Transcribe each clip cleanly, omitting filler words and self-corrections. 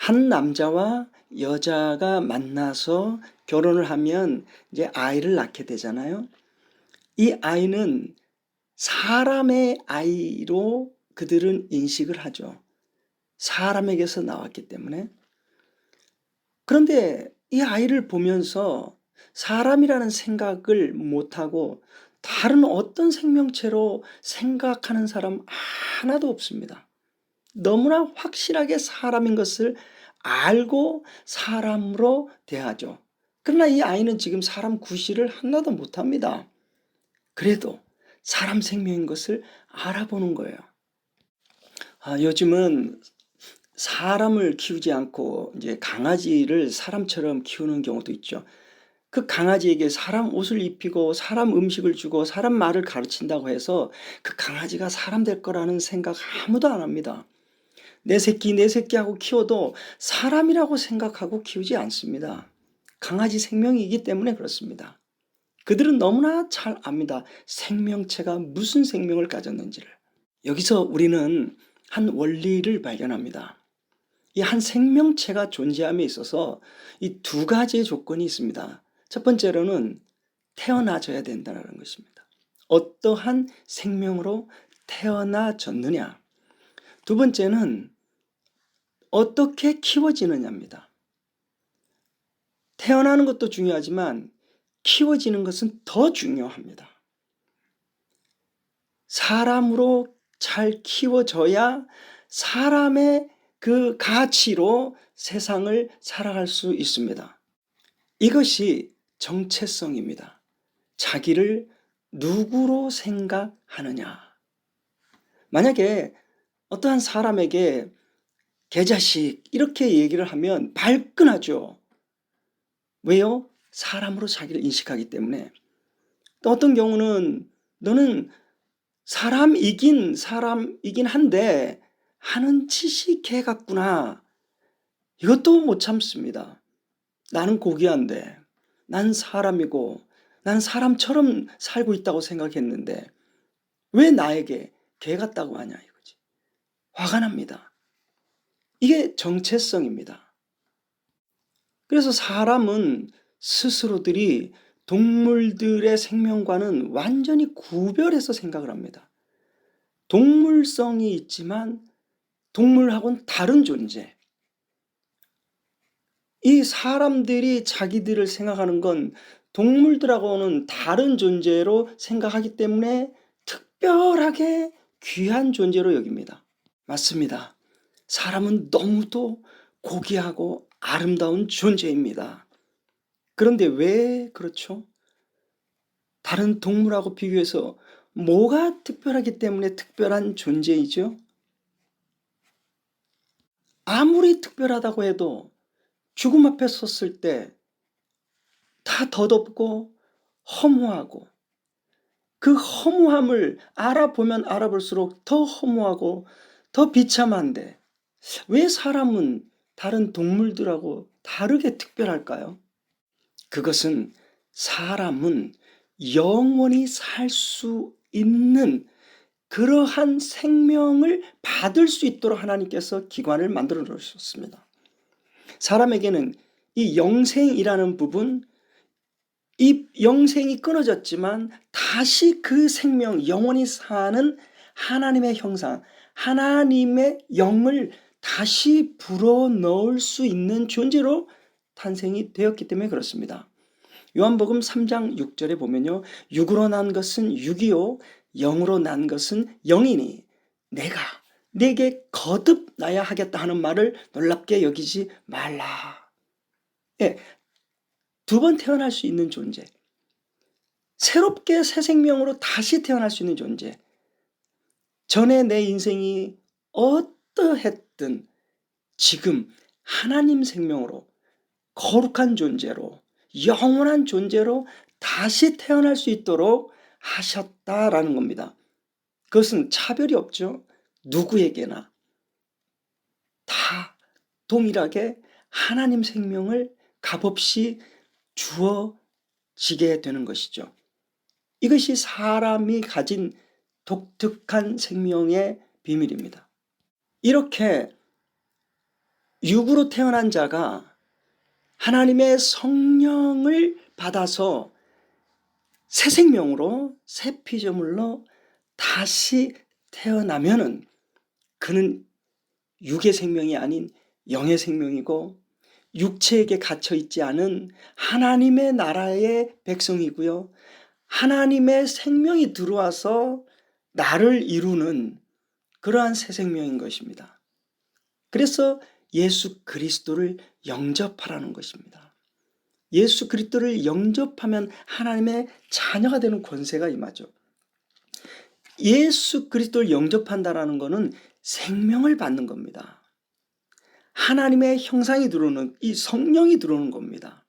한 남자와 여자가 만나서 결혼을 하면 이제 아이를 낳게 되잖아요. 이 아이는 사람의 아이로 그들은 인식을 하죠. 사람에게서 나왔기 때문에. 그런데 이 아이를 보면서 사람이라는 생각을 못하고 다른 어떤 생명체로 생각하는 사람 하나도 없습니다. 너무나 확실하게 사람인 것을 알고 사람으로 대하죠. 그러나 이 아이는 지금 사람 구실을 하나도 못합니다. 그래도 사람 생명인 것을 알아보는 거예요. 요즘은 사람을 키우지 않고 이제 강아지를 사람처럼 키우는 경우도 있죠. 그 강아지에게 사람 옷을 입히고 사람 음식을 주고 사람 말을 가르친다고 해서 그 강아지가 사람 될 거라는 생각 아무도 안 합니다. 내 새끼 하고 키워도 사람이라고 생각하고 키우지 않습니다. 강아지 생명이기 때문에 그렇습니다. 그들은 너무나 잘 압니다. 생명체가 무슨 생명을 가졌는지를. 여기서 우리는 한 원리를 발견합니다. 이 한 생명체가 존재함에 있어서 이 두 가지의 조건이 있습니다. 첫 번째로는 태어나져야 된다는 것입니다. 어떠한 생명으로 태어나졌느냐. 두 번째는 어떻게 키워지느냐입니다. 태어나는 것도 중요하지만 키워지는 것은 더 중요합니다. 사람으로 잘 키워져야 사람의 그 가치로 세상을 살아갈 수 있습니다. 이것이 정체성입니다. 자기를 누구로 생각하느냐. 만약에 어떠한 사람에게 개자식 이렇게 얘기를 하면 발끈하죠. 왜요? 사람으로 자기를 인식하기 때문에. 또 어떤 경우는 너는 사람이긴 한데 하는 짓이 개 같구나. 이것도 못 참습니다. 나는 고귀한데, 난 사람이고, 난 사람처럼 살고 있다고 생각했는데 왜 나에게 개 같다고 하냐 이거지. 화가 납니다. 이게 정체성입니다. 그래서 사람은 스스로들이 동물들의 생명과는 완전히 구별해서 생각을 합니다. 동물성이 있지만 동물하고는 다른 존재. 이 사람들이 자기들을 생각하는 건 동물들하고는 다른 존재로 생각하기 때문에 특별하게 귀한 존재로 여깁니다. 맞습니다. 사람은 너무도 고귀하고 아름다운 존재입니다. 그런데 왜 그렇죠? 다른 동물하고 비교해서 뭐가 특별하기 때문에 특별한 존재이죠? 아무리 특별하다고 해도 죽음 앞에 섰을 때 다 더덥고 허무하고 그 허무함을 알아보면 알아볼수록 더 허무하고 더 비참한데 왜 사람은 다른 동물들하고 다르게 특별할까요? 그것은 사람은 영원히 살 수 있는 그러한 생명을 받을 수 있도록 하나님께서 기관을 만들어 놓으셨습니다. 사람에게는 이 영생이라는 부분, 이 영생이 끊어졌지만 다시 그 생명, 영원히 사는 하나님의 형상, 하나님의 영을 다시 불어넣을 수 있는 존재로 탄생이 되었기 때문에 그렇습니다. 요한복음 3장 6절에 보면요. 육으로 난 것은 육이요 영으로 난 것은 영이니 내가 네게 거듭 나야 하겠다 하는 말을 놀랍게 여기지 말라. 예, 두 번 태어날 수 있는 존재. 새롭게 새 생명으로 다시 태어날 수 있는 존재. 전에 내 인생이 어떠했든 지금 하나님 생명으로 거룩한 존재로 영원한 존재로 다시 태어날 수 있도록 하셨다라는 겁니다. 그것은 차별이 없죠. 누구에게나 다 동일하게 하나님 생명을 값없이 주어지게 되는 것이죠. 이것이 사람이 가진 독특한 생명의 비밀입니다. 이렇게 육으로 태어난 자가 하나님의 성령을 받아서 새 생명으로 새 피조물로 다시 태어나면은 그는 육의 생명이 아닌 영의 생명이고 육체에게 갇혀 있지 않은 하나님의 나라의 백성이고요. 하나님의 생명이 들어와서 나를 이루는 그러한 새 생명인 것입니다. 그래서 예수 그리스도를 영접하라는 것입니다. 예수 그리스도를 영접하면 하나님의 자녀가 되는 권세가 임하죠. 예수 그리스도를 영접한다라는 것은 생명을 받는 겁니다. 하나님의 형상이 들어오는, 이 성령이 들어오는 겁니다.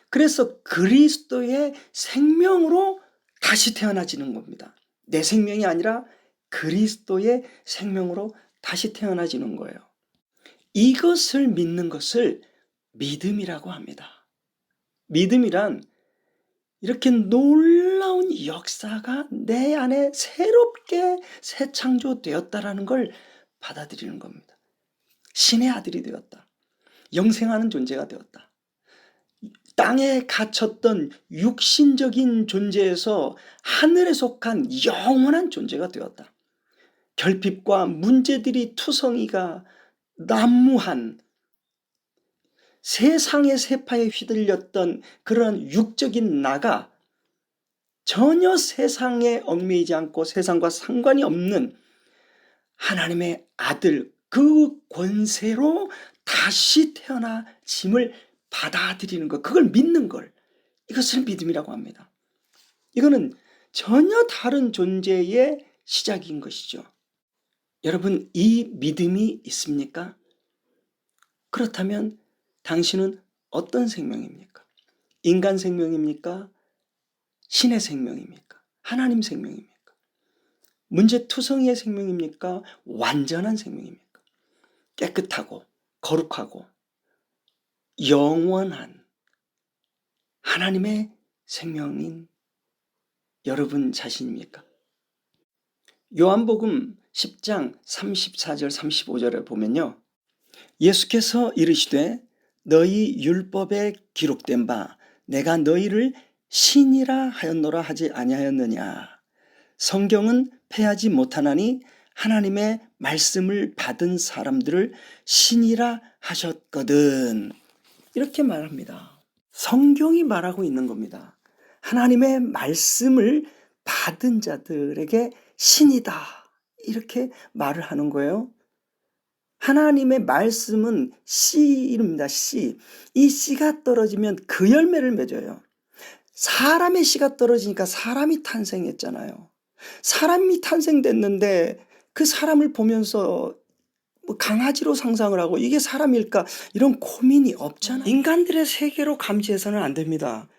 그래서 그리스도의 생명으로 다시 태어나지는 겁니다. 내 생명이 아니라 그리스도의 생명으로 다시 태어나지는 거예요. 이것을 믿는 것을 믿음이라고 합니다. 믿음이란 이렇게 놀라운 역사가 내 안에 새롭게 새 창조되었다라는 걸 받아들이는 겁니다. 신의 아들이 되었다. 영생하는 존재가 되었다. 땅에 갇혔던 육신적인 존재에서 하늘에 속한 영원한 존재가 되었다. 결핍과 문제들이 투성이가 난무한 세상의 세파에 휘둘렸던 그런 육적인 나가 전혀 세상에 얽매이지 않고 세상과 상관이 없는 하나님의 아들, 그 권세로 다시 태어나짐을 받아들이는 것, 그걸 믿는 걸, 이것을 믿음이라고 합니다. 이거는 전혀 다른 존재의 시작인 것이죠. 여러분, 이 믿음이 있습니까? 그렇다면 당신은 어떤 생명입니까? 인간 생명입니까? 신의 생명입니까? 하나님 생명입니까? 문제투성이의 생명입니까? 완전한 생명입니까? 깨끗하고 거룩하고 영원한 하나님의 생명인 여러분 자신입니까? 요한복음 10장 34절 35절에 보면요, 예수께서 이르시되 너희 율법에 기록된 바 내가 너희를 신이라 하였노라 하지 아니하였느냐. 성경은 패하지 못하나니 하나님의 말씀을 받은 사람들을 신이라 하셨거든. 이렇게 말합니다. 성경이 말하고 있는 겁니다. 하나님의 말씀을 받은 자들에게 신이다, 이렇게 말을 하는 거예요. 하나님의 말씀은 씨입니다. 씨. 이 씨가 떨어지면 그 열매를 맺어요. 사람의 씨가 떨어지니까 사람이 탄생했잖아요. 사람이 탄생됐는데 그 사람을 보면서 뭐 강아지로 상상을 하고 이게 사람일까, 이런 고민이 없잖아요. 인간들의 세계로 감지해서는 안 됩니다.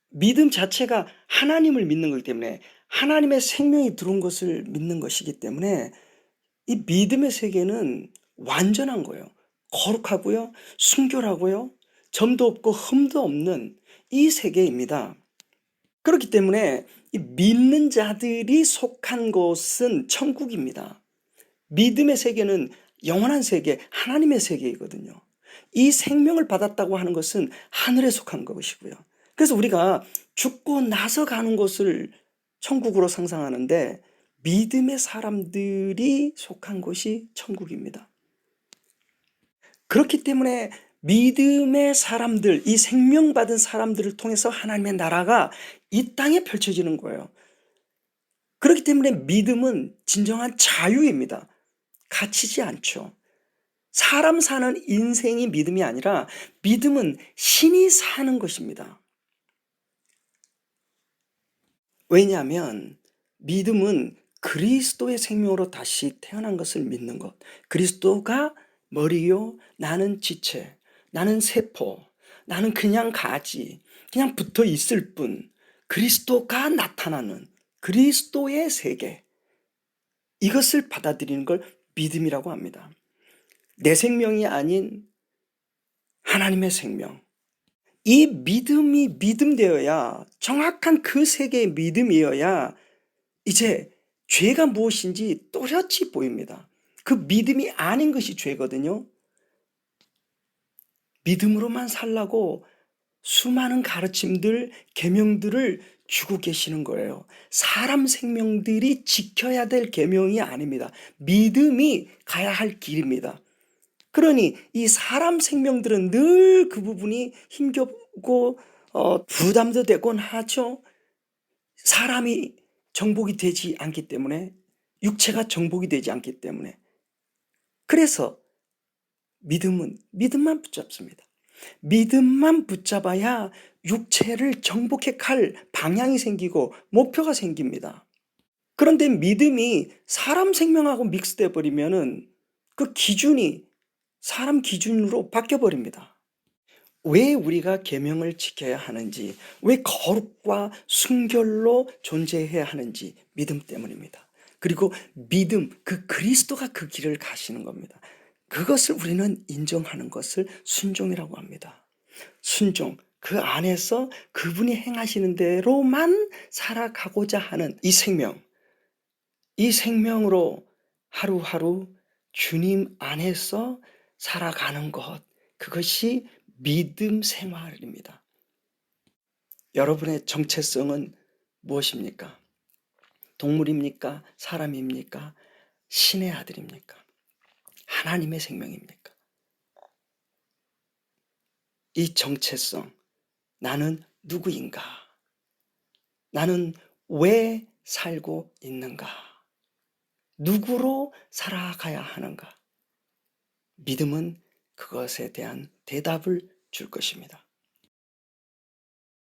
믿음 자체가 하나님을 믿는 거기 때문에, 하나님의 생명이 들어온 것을 믿는 것이기 때문에 이 믿음의 세계는 완전한 거예요. 거룩하고요, 순결하고요, 점도 없고 흠도 없는 이 세계입니다. 그렇기 때문에 이 믿는 자들이 속한 곳은 천국입니다. 믿음의 세계는 영원한 세계, 하나님의 세계이거든요. 이 생명을 받았다고 하는 것은 하늘에 속한 것이고요. 그래서 우리가 죽고 나서 가는 곳을 천국으로 상상하는데, 믿음의 사람들이 속한 곳이 천국입니다. 그렇기 때문에 믿음의 사람들, 이 생명받은 사람들을 통해서 하나님의 나라가 이 땅에 펼쳐지는 거예요. 그렇기 때문에 믿음은 진정한 자유입니다. 갇히지 않죠. 사람 사는 인생이 믿음이 아니라 믿음은 신이 사는 것입니다. 왜냐하면 믿음은 그리스도의 생명으로 다시 태어난 것을 믿는 것. 그리스도가 머리요, 나는 지체, 나는 세포, 나는 그냥 가지, 그냥 붙어 있을 뿐. 그리스도가 나타나는 그리스도의 세계, 이것을 받아들이는 걸 믿음이라고 합니다. 내 생명이 아닌 하나님의 생명. 이 믿음이 믿음되어야, 정확한 그 세계의 믿음이어야 이제 죄가 무엇인지 또렷이 보입니다. 그 믿음이 아닌 것이 죄거든요. 믿음으로만 살라고 수많은 가르침들, 계명들을 주고 계시는 거예요. 사람 생명들이 지켜야 될 계명이 아닙니다. 믿음이 가야 할 길입니다. 그러니 이 사람 생명들은 늘 그 부분이 힘겹고 부담도 되곤 하죠. 사람이 정복이 되지 않기 때문에, 육체가 정복이 되지 않기 때문에. 그래서 믿음은 믿음만 붙잡습니다. 믿음만 붙잡아야 육체를 정복해 갈 방향이 생기고 목표가 생깁니다. 그런데 믿음이 사람 생명하고 믹스돼 버리면은 그 기준이 사람 기준으로 바뀌어 버립니다. 왜 우리가 계명을 지켜야 하는지, 왜 거룩과 순결로 존재해야 하는지 믿음 때문입니다. 그리고 믿음, 그 그리스도가 그 길을 가시는 겁니다. 그것을 우리는 인정하는 것을 순종이라고 합니다. 순종, 그 안에서 그분이 행하시는 대로만 살아가고자 하는 이 생명, 이 생명으로 하루하루 주님 안에서 살아가는 것, 그것이 믿음 생활입니다. 여러분의 정체성은 무엇입니까? 동물입니까? 사람입니까? 신의 아들입니까? 하나님의 생명입니까? 이 정체성, 나는 누구인가? 나는 왜 살고 있는가? 누구로 살아가야 하는가? 믿음은 그것에 대한 대답을 줄 것입니다.